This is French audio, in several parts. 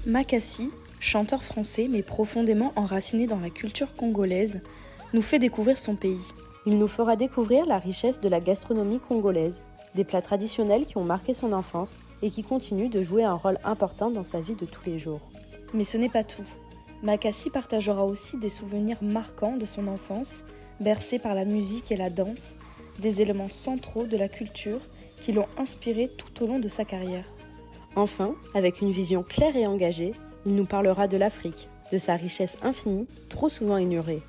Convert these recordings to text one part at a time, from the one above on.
Makassi, chanteur français mais profondément enraciné dans la culture congolaise, nous fait découvrir son pays. Il nous fera découvrir la richesse de la gastronomie congolaise, des plats traditionnels qui ont marqué son enfance et qui continuent de jouer un rôle important dans sa vie de tous les jours. Mais ce n'est pas tout. Makassi partagera aussi des souvenirs marquants de son enfance, bercés par la musique et la danse, des éléments centraux de la culture qui l'ont inspiré tout au long de sa carrière. Enfin, avec une vision claire et engagée, il nous parlera de l'Afrique, de sa richesse infinie, trop souvent ignorée.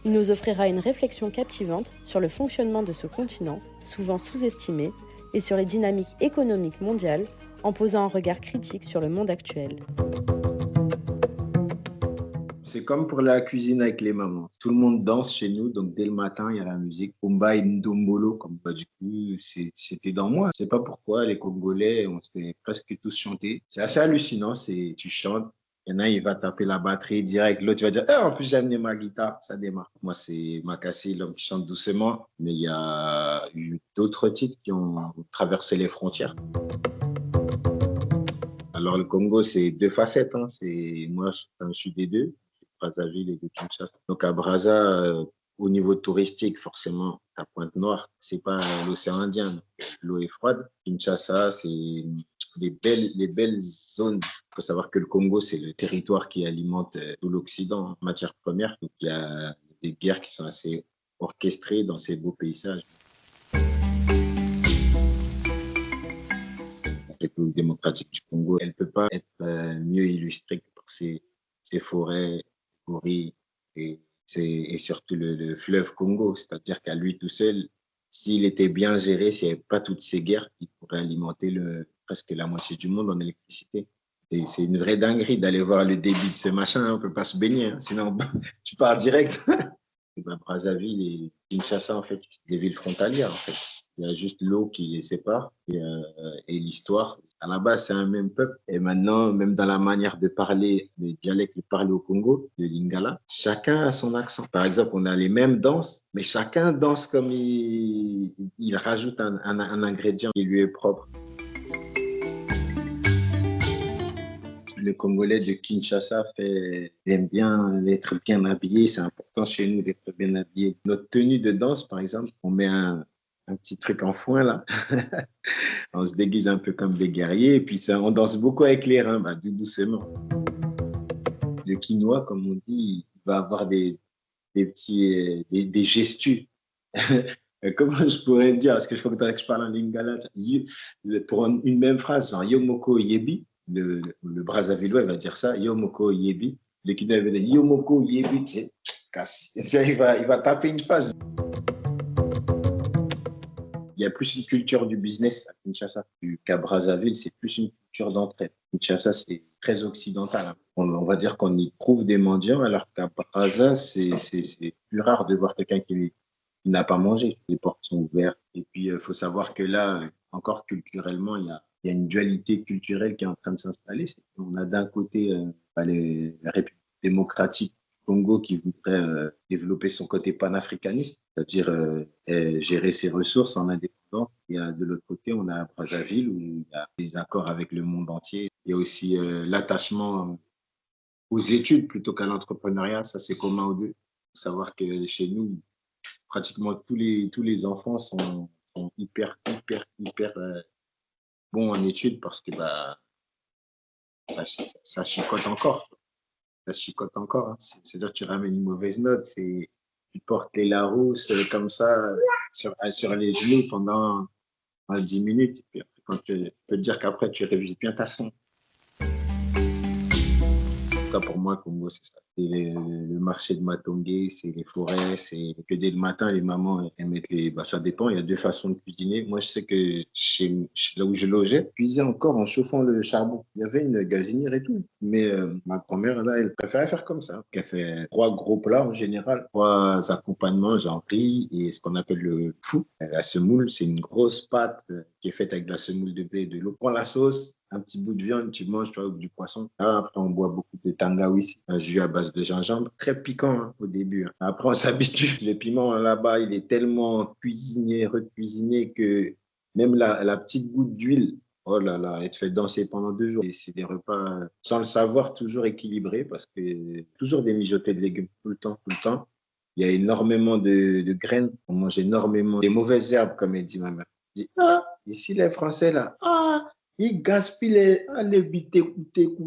Il nous offrira une réflexion captivante sur le fonctionnement de ce continent, souvent sous-estimé, et sur les dynamiques économiques mondiales, en posant un regard critique sur le monde actuel. C'est comme pour la cuisine avec les mamans. Tout le monde danse chez nous, donc dès le matin, il y a la musique. Kumba et Ndombolo, comme bah, du coup, c'était dans moi. Je sais pas pourquoi, les Congolais, on s'était presque tous chantés. C'est assez hallucinant, tu chantes. Il y en a, il va taper la batterie direct. L'autre, il va dire, en plus, j'ai amené ma guitare, ça démarre. Moi, c'est Makassi, l'homme qui chante doucement. Mais il y a eu d'autres titres qui ont traversé les frontières. Alors, le Congo, c'est deux facettes. Moi, je suis des deux. Brazzaville et de Kinshasa. Donc à Brazza, au niveau touristique, forcément, à Pointe-Noire, c'est pas l'océan Indien. L'eau est froide. Kinshasa, c'est les belles zones. Il faut savoir que le Congo, c'est le territoire qui alimente tout l'Occident en matière première. Donc il y a des guerres qui sont assez orchestrées dans ces beaux paysages. La République démocratique du Congo, elle ne peut pas être mieux illustrée que par ses forêts, et surtout le fleuve Congo. C'est-à-dire qu'à lui tout seul, s'il était bien géré, s'il n'y avait pas toutes ces guerres, il pourrait alimenter presque la moitié du monde en électricité. C'est une vraie dinguerie d'aller voir le débit de ce machin. On ne peut pas se baigner, sinon tu pars direct. Brazzaville et Kinshasa, en fait, c'est des villes frontalières. En fait. Il y a juste l'eau qui les sépare et l'histoire. À la base, c'est un même peuple. Et maintenant, même dans la manière de parler, le dialecte parlé au Congo, le Lingala, chacun a son accent. Par exemple, on a les mêmes danses, mais chacun danse comme il rajoute un ingrédient qui lui est propre. Le Congolais de Kinshasa aime bien être bien habillé. C'est important chez nous d'être bien habillé. Notre tenue de danse, par exemple, on met un petit truc en foin là. On se déguise un peu comme des guerriers et puis on danse beaucoup avec les reins, doucement. Le quinoa, comme on dit, il va avoir des petits des gestus. Comment je pourrais le dire? Parce qu'il faudrait que je parle en lingala. Pour une même phrase, genre Yomoko Yebi, le Brazzavillois va dire ça, Yomoko Yebi. Le Quinoa va dire Yomoko Yebi, tu sais, il va taper une phrase. Il y a plus une culture du business à Kinshasa qu'à Brazzaville, c'est plus une culture d'entraide. Kinshasa, c'est très occidental. On va dire qu'on y trouve des mendiants, alors qu'à Brazza, c'est plus rare de voir quelqu'un qui n'a pas mangé. Les portes sont ouvertes. Et puis, il faut savoir que là, encore culturellement, il y a une dualité culturelle qui est en train de s'installer. On a d'un côté la République démocratique Congo qui voudrait développer son côté panafricaniste, c'est-à-dire gérer ses ressources en indépendance. Et de l'autre côté, on a Brazzaville où il y a des accords avec le monde entier. Il y a aussi l'attachement aux études plutôt qu'à l'entrepreneuriat. Ça, c'est commun aux deux. Il faut savoir que chez nous, pratiquement tous les enfants sont hyper bons en études parce que ça chicote encore. Ça chicote encore. C'est-à-dire que tu ramènes une mauvaise note, tu portes les Larousse comme ça sur les genoux pendant 10 minutes. Et puis après, quand tu peux te dire qu'après, tu révises bien ta son. En tout cas, pour moi, Congo, c'est ça. C'est le marché de Matongé, c'est les forêts, c'est que dès le matin, les mamans elles mettent ça dépend, il y a deux façons de cuisiner. Moi, je sais que là où je logeais, je cuisais encore en chauffant le charbon. Il y avait une gazinière et tout. Mais ma grand-mère, là, elle préférait faire comme ça. Elle fait 3 gros plats en général, 3 accompagnements, genre riz et ce qu'on appelle le fou. La semoule, c'est une grosse pâte qui est faite avec de la semoule de blé et de l'eau. Prends la sauce, un petit bout de viande, tu manges, tu vois, ou du poisson. Après, on boit beaucoup de tangawizi, un jus à base de gingembre, très piquant au début. Après, on s'habitue. Le piment là-bas, il est tellement cuisiné, recuisiné que même la petite goutte d'huile, Oh là là, et te fait danser pendant 2 jours. Et c'est des repas, sans le savoir, toujours équilibrés parce que toujours des mijotés de légumes tout le temps, tout le temps. Il y a énormément de graines. On mange énormément des mauvaises herbes, comme elle dit ma mère. Elle dit, ah, ici les Français là, ah, ils gaspillent les bités,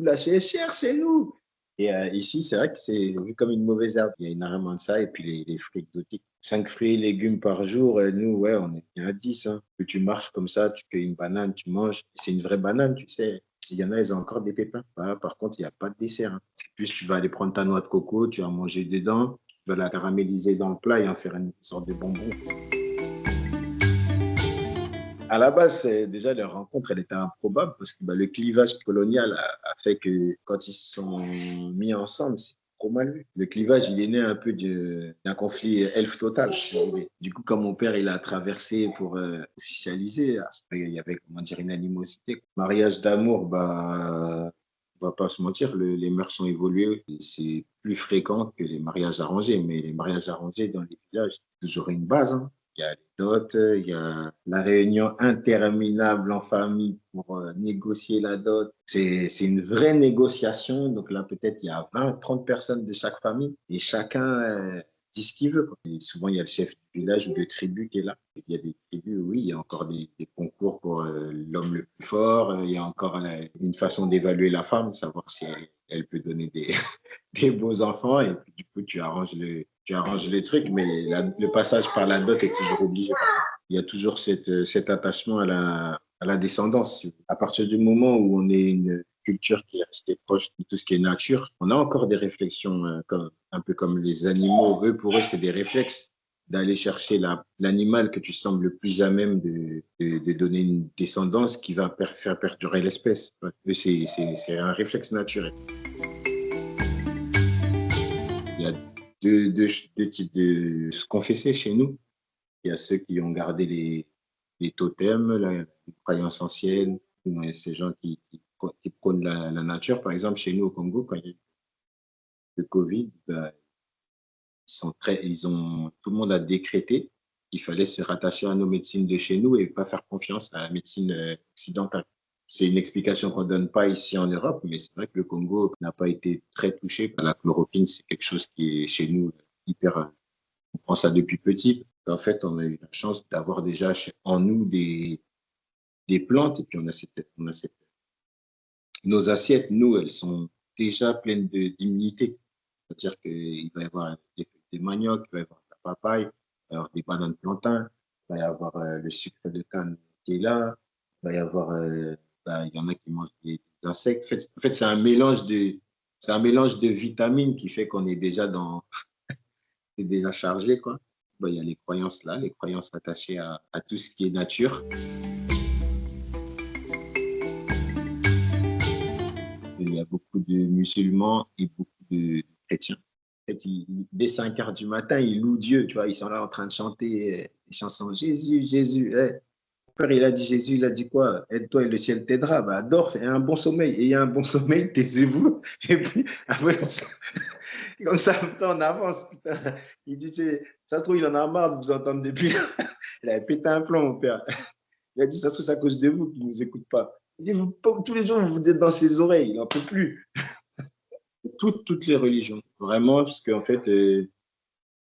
là, c'est cher chez nous. Et ici, c'est vrai que c'est vu comme une mauvaise herbe. Il y a énormément de ça. Et puis les fruits exotiques. 5 fruits et légumes par jour. Nous, ouais, on est bien à 10. Hein. Que tu marches comme ça, tu cueilles une banane, tu manges. C'est une vraie banane, tu sais. Il y en a, ils ont encore des pépins. Voilà, par contre, il n'y a pas de dessert. Hein. Plus tu vas aller prendre ta noix de coco, tu vas manger dedans, tu vas la caraméliser dans le plat et en faire une sorte de bonbon. À la base, déjà, leur rencontre, elle était improbable parce que le clivage colonial a fait que quand ils se sont mis ensemble, c'est trop mal vu. Le clivage, il est né un peu d'un conflit elfe total. Si vous voulez. Du coup, quand mon père, il a traversé pour officialiser, il y avait, comment dire, une animosité. Mariage d'amour, on va pas se mentir, les mœurs sont évoluées. C'est plus fréquent que les mariages arrangés, mais les mariages arrangés dans les villages, c'est toujours une base. Hein. Il y a les dots, il y a la réunion interminable en famille pour négocier la dot. C'est une vraie négociation. Donc là, peut-être il y a 20, 30 personnes de chaque famille et chacun dit ce qu'il veut. Et souvent, il y a le chef du village ou de tribu qui est là. Il y a des tribus, oui, il y a encore des concours pour l'homme le plus fort. Il y a encore une façon d'évaluer la femme, savoir si elle peut donner des beaux enfants. Et puis, du coup, tu arranges les trucs, mais le passage par la dot est toujours obligé. Il y a toujours cet attachement à la descendance. À partir du moment où on est une culture qui est restée proche de tout ce qui est nature, on a encore des réflexions, un peu comme les animaux. Pour eux, c'est des réflexes d'aller chercher l'animal que tu sembles le plus à même de donner une descendance qui va faire perdurer l'espèce. C'est un réflexe naturel. Il y a deux types de se confesser chez nous. Il y a ceux qui ont gardé les totems, les croyances anciennes, ces gens qui prônent la nature. Par exemple, chez nous au Congo, quand il y a eu le Covid, tout le monde a décrété qu'il fallait se rattacher à nos médecines de chez nous et pas faire confiance à la médecine occidentale. C'est une explication qu'on ne donne pas ici en Europe, mais c'est vrai que le Congo n'a pas été très touché par la chloroquine. C'est quelque chose qui est chez nous hyper. On prend ça depuis petit. En fait, on a eu la chance d'avoir déjà en nous des plantes et puis on a nos assiettes, nous, elles sont déjà pleines d'immunité. C'est-à-dire qu'il va y avoir des manioc, il va y avoir de la papaye, il va y avoir des bananes plantains, il va y avoir le sucre de canne qui est là, il va y avoir, il y en a qui mangent des insectes. En fait, c'est un mélange de vitamines qui fait qu'on est déjà c'est déjà chargé, quoi. Il y a les croyances là, les croyances attachées à tout ce qui est nature. Il y a beaucoup de musulmans et beaucoup de chrétiens. En fait, dès 5 heures du matin, ils louent Dieu, tu vois, ils sont là en train de chanter des chansons. Jésus, Jésus. Père, il a dit Jésus, il a dit quoi? Aide-toi et le ciel t'aidera. Dors, fais un bon sommeil. Ayez un bon sommeil, taisez-vous. Et puis, après, comme ça, putain, on avance. Putain. Il dit, ça se trouve, il en a marre de vous entendre depuis. Il avait pété un plomb, mon père. Il a dit, ça se trouve, c'est à cause de vous qu'il ne nous écoute pas. Il dit, tous les jours, vous êtes dans ses oreilles. Il n'en peut plus. Toutes les religions, vraiment, parce qu'en fait,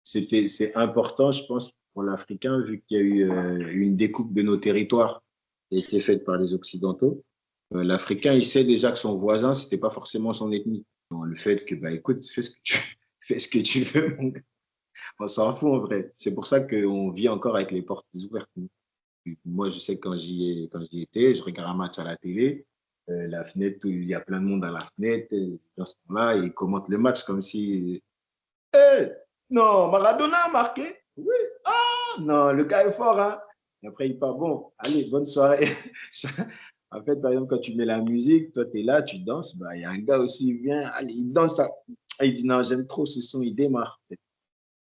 c'est important, je pense, pour l'Africain, vu qu'il y a eu une découpe de nos territoires qui a été faite par les Occidentaux. L'Africain, il sait déjà que son voisin, ce n'était pas forcément son ethnie. Donc, le fait que, écoute, fais ce que tu veux, mon gars. On s'en fout en vrai. C'est pour ça qu'on vit encore avec les portes ouvertes. Moi, je sais que quand j'y étais, je regarde un match à la télé, la fenêtre, il y a plein de monde à la fenêtre, les gens sont là, ils commentent le match comme si non, Maradona a marqué. Oui. Ah, non, le gars est fort. Hein. Et après, il part, bon, allez, bonne soirée. En fait, par exemple, quand tu mets la musique, toi, tu es là, tu danses, il y a un gars aussi, il vient, allez, il danse ça. Et il dit, non, j'aime trop ce son, il démarre.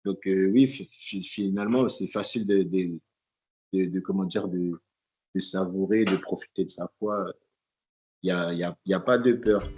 Donc, oui, finalement, c'est facile comment dire, de savourer, de profiter de sa foi. Il y a pas de peur.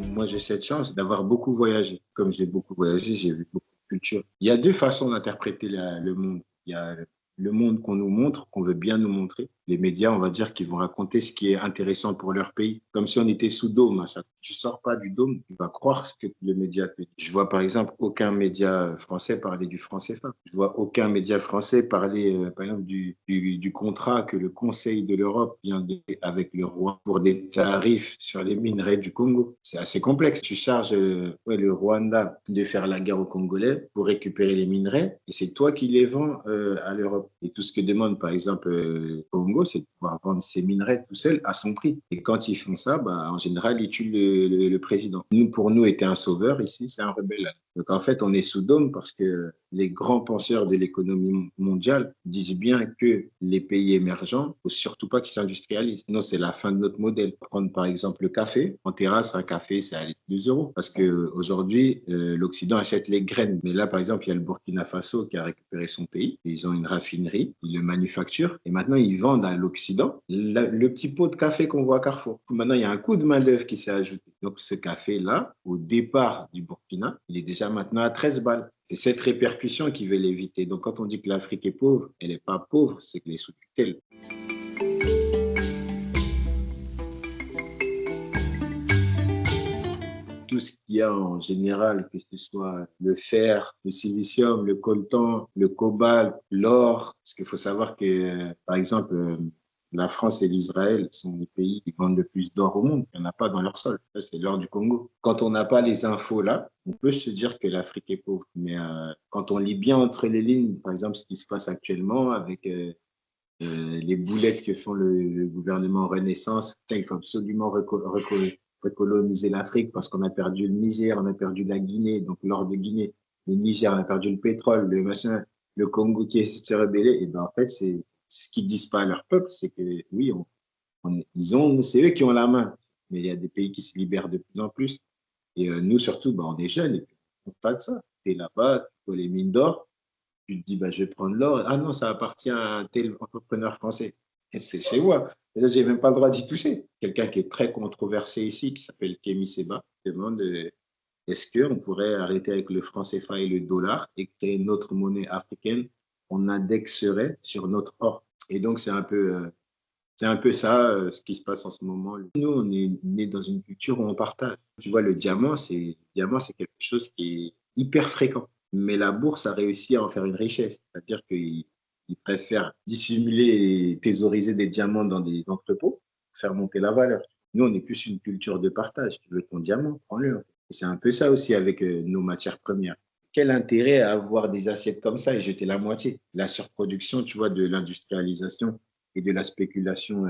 Moi, j'ai cette chance d'avoir beaucoup voyagé. Comme j'ai beaucoup voyagé, j'ai vu beaucoup de culture. Il y a deux façons d'interpréter le monde. Il y a le monde qu'on nous montre, qu'on veut bien nous montrer. Les médias, on va dire, qui vont raconter ce qui est intéressant pour leur pays, comme si on était sous dôme. À chaque fois. Tu sors pas du dôme, tu vas croire ce que le média te dit. Je vois par exemple aucun média français parler du franc CFA. Je vois aucun média français parler, par exemple, du contrat que le Conseil de l'Europe vient de avec le roi pour des tarifs sur les minerais du Congo. C'est assez complexe. Tu charges le Rwanda de faire la guerre aux Congolais pour récupérer les minerais et c'est toi qui les vends à l'Europe. Et tout ce que demande, par exemple, Congo, c'est de pouvoir vendre ses minerais tout seul à son prix. Et quand ils font ça, en général, ils tuent le président. Pour nous, était un sauveur. Ici, c'est un rebelle. Donc, en fait, on est sous dôme parce que les grands penseurs de l'économie mondiale disent bien que les pays émergents, il ne faut surtout pas qu'ils s'industrialisent. Sinon, c'est la fin de notre modèle. Prendre, par exemple, le café. En terrasse, un café, c'est à 2 euros. Parce qu'aujourd'hui, l'Occident achète les graines. Mais là, par exemple, il y a le Burkina Faso qui a récupéré son pays. Ils ont une raffinerie, ils le manufacturent. Et maintenant, ils vendent à l'Occident le petit pot de café qu'on voit à Carrefour. Maintenant, il y a un coût de main-d'œuvre qui s'est ajouté. Donc, ce café-là, au départ du Burkina, il est déjà maintenant à 13 balles. C'est cette répercussion qu'ils veulent éviter. Donc, quand on dit que l'Afrique est pauvre, elle n'est pas pauvre, c'est qu'elle est sous tutelle. Tout ce qu'il y a en général, que ce soit le fer, le silicium, le coltan, le cobalt, l'or, parce qu'il faut savoir que, par exemple, la France et l'Israël sont les pays qui vendent le plus d'or au monde. Il n'y en a pas dans leur sol. C'est l'or du Congo. Quand on n'a pas les infos là, on peut se dire que l'Afrique est pauvre. Mais quand on lit bien entre les lignes, par exemple, ce qui se passe actuellement avec les boulettes que font le gouvernement Renaissance, il faut absolument recoloniser l'Afrique parce qu'on a perdu le Niger, on a perdu la Guinée, donc l'or de Guinée, le Niger, on a perdu le pétrole, le machin, le Congo qui essaie de se rebeller. Et en fait, c'est ce qu'ils disent pas à leur peuple, c'est que oui, c'est eux qui ont la main, mais il y a des pays qui se libèrent de plus en plus. Et nous, surtout, on est jeunes et puis on constate ça. Tu es là-bas, tu vois les mines d'or, tu te dis, je vais prendre l'or. Ah non, ça appartient à un tel entrepreneur français. Et c'est chez moi. Et là, je n'ai même pas le droit d'y toucher. Quelqu'un qui est très controversé ici, qui s'appelle Kémy Seba, demande est-ce qu'on pourrait arrêter avec le franc CFA et le dollar et créer une autre monnaie africaine qu'on indexerait sur notre or. Et donc, c'est un peu ça ce qui se passe en ce moment. Nous, on est né dans une culture où on partage. Tu vois, le diamant, c'est quelque chose qui est hyper fréquent. Mais la bourse a réussi à en faire une richesse. C'est-à-dire qu'ils préfèrent dissimuler et thésauriser des diamants dans des entrepôts pour faire monter la valeur. Nous, on est plus une culture de partage. Tu veux ton diamant, prends-le. Et c'est un peu ça aussi avec nos matières premières. Quel intérêt à avoir des assiettes comme ça et jeter la moitié? La surproduction, tu vois, de l'industrialisation et de la spéculation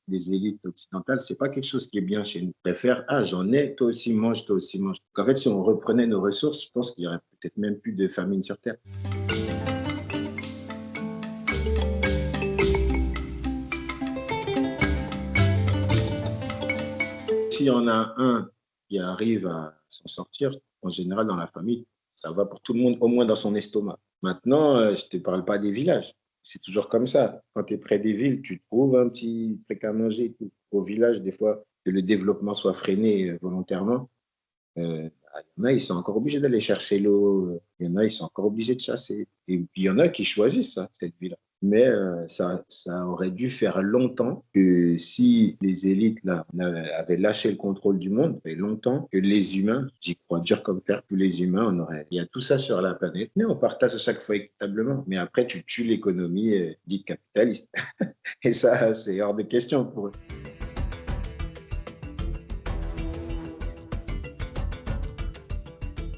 des élites occidentales, c'est pas quelque chose qui est bien chez nous. On préfère, j'en ai, toi aussi mange, toi aussi mange. Donc, en fait, si on reprenait nos ressources, je pense qu'il y aurait peut-être même plus de famine sur Terre. S'il y en a un qui arrive à s'en sortir, en général, dans la famille, ça va pour tout le monde, au moins dans son estomac. Maintenant, je ne te parle pas des villages. C'est toujours comme ça. Quand tu es près des villes, tu trouves un petit truc à manger. Au village, des fois, que le développement soit freiné volontairement, il y en a, ils sont encore obligés d'aller chercher l'eau. Il y en a, ils sont encore obligés de chasser. Et puis, il y en a qui choisissent ça, cette vie-là. Mais ça aurait dû faire longtemps que si les élites là, avaient lâché le contrôle du monde, ça fait longtemps que les humains, j'y crois dur comme fer, tous les humains, il y a tout ça sur la planète, mais on partage à chaque fois équitablement. Mais après, tu tues l'économie dite capitaliste. Et ça, c'est hors de question pour eux.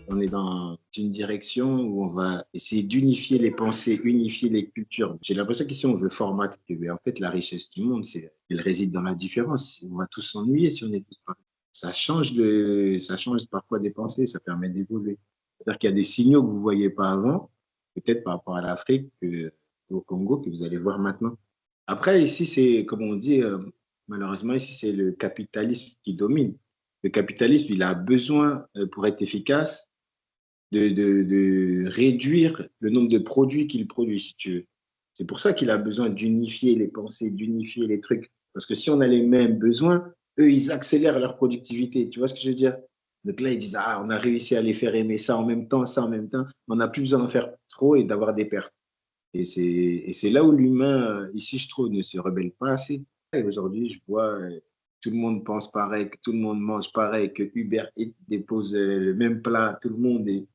On est dans une direction où on va essayer d'unifier les pensées, unifier les cultures. J'ai l'impression qu'ici, on veut formater. Mais en fait, la richesse du monde, elle réside dans la différence. On va tous s'ennuyer si on est tous pareils. Ça change parfois des pensées, ça permet d'évoluer. C'est-à-dire qu'il y a des signaux que vous ne voyez pas avant, peut-être par rapport à l'Afrique, au Congo, que vous allez voir maintenant. Après, ici, c'est, comme on dit, malheureusement, ici, c'est le capitalisme qui domine. Le capitalisme, il a besoin, pour être efficace, de réduire le nombre de produits qu'il produit, si tu veux. C'est pour ça qu'il a besoin d'unifier les pensées, d'unifier les trucs. Parce que si on a les mêmes besoins, eux, ils accélèrent leur productivité. Tu vois ce que je veux dire? Donc là, ils disent, ah, on a réussi à les faire aimer ça en même temps, ça en même temps. On n'a plus besoin d'en faire trop et d'avoir des pertes. Et c'est là où l'humain, ici, je trouve, ne se rebelle pas assez. Et aujourd'hui, je vois tout le monde pense pareil, que tout le monde mange pareil, que Uber Eats dépose le même plat, tout le monde. Et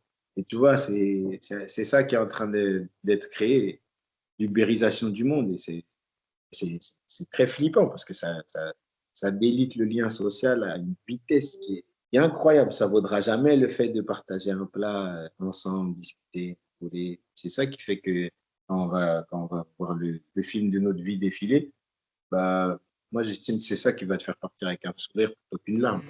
tu vois, c'est ça qui est en train d'être créé, l'ubérisation du monde. Et c'est très flippant parce que ça délite le lien social à une vitesse qui est incroyable. Ça ne vaudra jamais le fait de partager un plat ensemble, discuter, rigoler. C'est ça qui fait que quand on va voir le film de notre vie défiler, bah, moi, j'estime que c'est ça qui va te faire partir avec un sourire plutôt qu'une larme.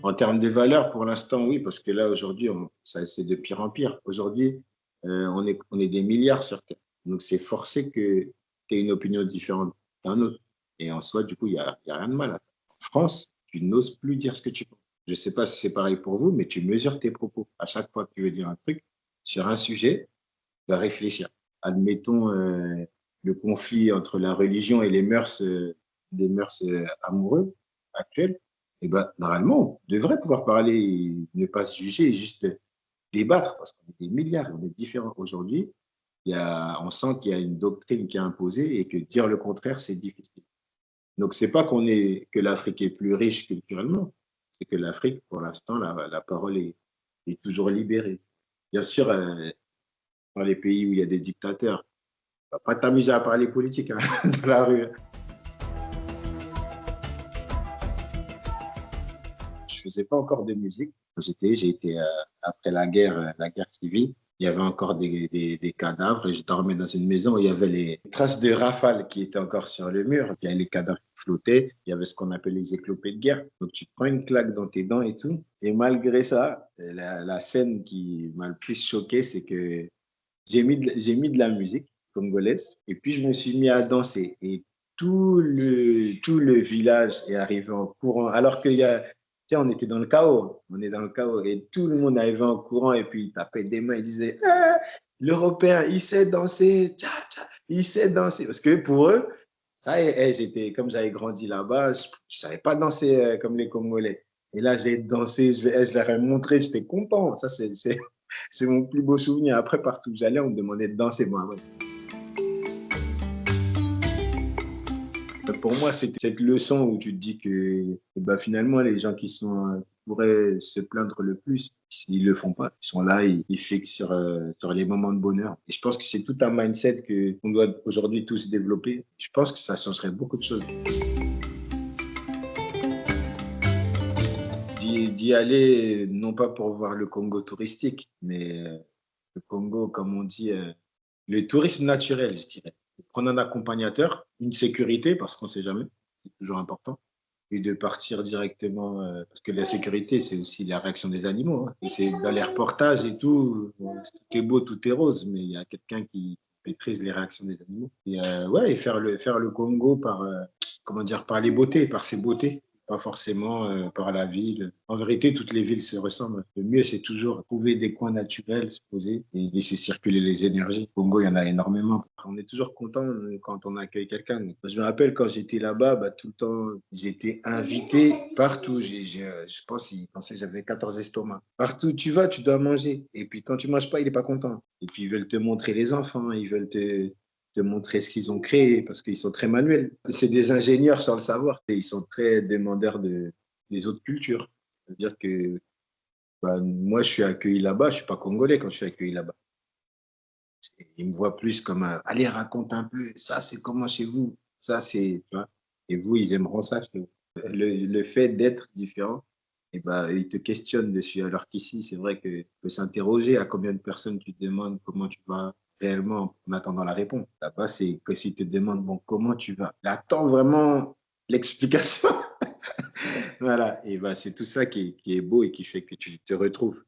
En termes de valeur, pour l'instant, oui, parce que là, aujourd'hui, c'est de pire en pire. Aujourd'hui, on est des milliards sur Terre. Donc, c'est forcé que tu aies une opinion différente d'un autre. Et en soi, du coup, il y a rien de mal. En France, tu n'oses plus dire ce que tu penses. Je ne sais pas si c'est pareil pour vous, mais tu mesures tes propos. À chaque fois que tu veux dire un truc sur un sujet, tu vas réfléchir. Admettons le conflit entre la religion et les mœurs amoureux actuelles. Eh ben, normalement, on devrait pouvoir parler et ne pas se juger, et juste débattre, parce qu'on est des milliards, on est différents. Aujourd'hui, on sent qu'il y a une doctrine qui est imposée et que dire le contraire, c'est difficile. Donc, c'est pas que l'Afrique est plus riche culturellement, c'est que l'Afrique, pour l'instant, la parole est toujours libérée. Bien sûr, dans les pays où il y a des dictateurs, tu vas pas t'amuser à parler politique hein, dans la rue. Je faisais pas encore de musique. Quand j'ai été après la guerre civile, il y avait encore des cadavres et je dormais dans une maison où il y avait les traces de rafales qui étaient encore sur le mur. Il y avait les cadavres qui flottaient. Il y avait ce qu'on appelle les éclopés de guerre. Donc tu te prends une claque dans tes dents et tout. Et malgré ça, la scène qui m'a le plus choqué, c'est que j'ai mis de la musique congolaise et puis je me suis mis à danser et tout le village est arrivé en courant alors qu'il y a, tu sais, on était dans le chaos, on est dans le chaos et tout le monde arrivait en courant et puis il tapait des mains, il disait ah, l'Européen, il sait danser, tcha, tcha, il sait danser parce que pour eux, ça y est, comme j'avais grandi là-bas, je savais pas danser comme les Congolais. Et là, j'ai dansé, je leur ai montré, j'étais content. Ça, c'est mon plus beau souvenir. Après, partout où j'allais, on me demandait de danser. Moi, ouais. Pour moi, c'est cette leçon où tu te dis que finalement, les gens qui pourraient se plaindre le plus, ils ne le font pas. Ils sont là, ils fixent sur les moments de bonheur. Et je pense que c'est tout un mindset qu'on doit aujourd'hui tous développer. Je pense que ça changerait beaucoup de choses. D'y aller, non pas pour voir le Congo touristique, mais le Congo, comme on dit, le tourisme naturel, je dirais. Prendre un accompagnateur, une sécurité, parce qu'on ne sait jamais, c'est toujours important, et de partir directement, parce que la sécurité, c'est aussi la réaction des animaux. Hein. Et c'est dans les reportages et tout est beau, tout est rose, mais il y a quelqu'un qui maîtrise les réactions des animaux. Et ouais, et faire le Congo par les beautés, par ses beautés. Pas forcément par la ville. En vérité, toutes les villes se ressemblent. Le mieux, c'est toujours trouver des coins naturels, se poser et laisser circuler les énergies. Au Congo, il y en a énormément. On est toujours content quand on accueille quelqu'un. Je me rappelle quand j'étais là-bas, tout le temps, j'étais invité partout. Je pense qu'ils pensaient que j'avais 14 estomacs. Partout où tu vas, tu dois manger. Et puis quand tu ne manges pas, il n'est pas content. Et puis ils veulent te montrer les enfants, ils veulent te montrer ce qu'ils ont créé, parce qu'ils sont très manuels. C'est des ingénieurs sans le savoir, et ils sont très demandeurs des autres cultures. C'est-à-dire que moi, je suis accueilli là-bas, je ne suis pas congolais quand je suis accueilli là-bas. Ils me voient plus comme allez, raconte un peu, ça c'est comment chez vous, ça c'est, tu vois, et vous, ils aimeront ça chez vous. Le fait d'être différent, ils te questionnent dessus, alors qu'ici, c'est vrai que peut s'interroger à combien de personnes tu te demandes comment tu vas réellement en attendant la réponse. Là-bas, c'est que s'ils te demandent bon, comment tu vas, là, attends vraiment l'explication. Voilà, et c'est tout ça qui est beau et qui fait que tu te retrouves.